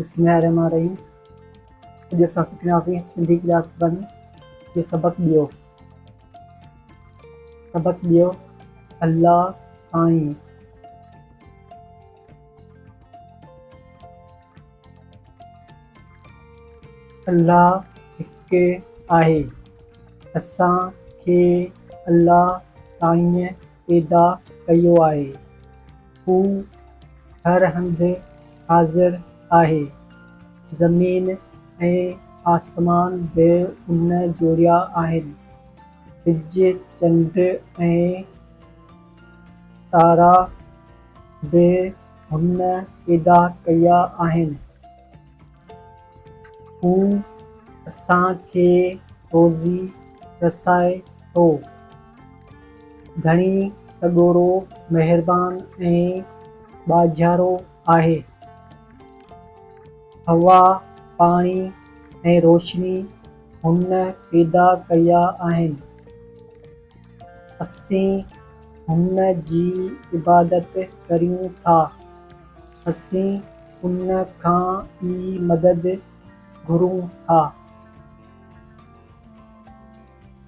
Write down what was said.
बिस्मिल्लाहिर्रहमानिर्रहीम। अॼु असां सिखंदासीं सिंधी क्लास 1 जो सबक़ ॿियो अल्लाह साईं। अल्लाह हिकु आहे। असांखे अल्लाह साईं पैदा कयो आहे। हू हर हंधि हाज़िर आहे। ज़मीन ऐं आसमान बि उन जोड़िया आहिनि। सिज चंड ऐं तारा बि हुन पैदा कया आहिनि। हू असांखे रोज़ी रसाए थो। घणी सॻोरो महिरबान ऐं बाज़ारो आहे। हवा पाणी ऐं रोशनी हुन पैदा कया आहिनि। असीं हुन जी इबादत करियूं था। असीं हुन खां ई मदद घुरूं था।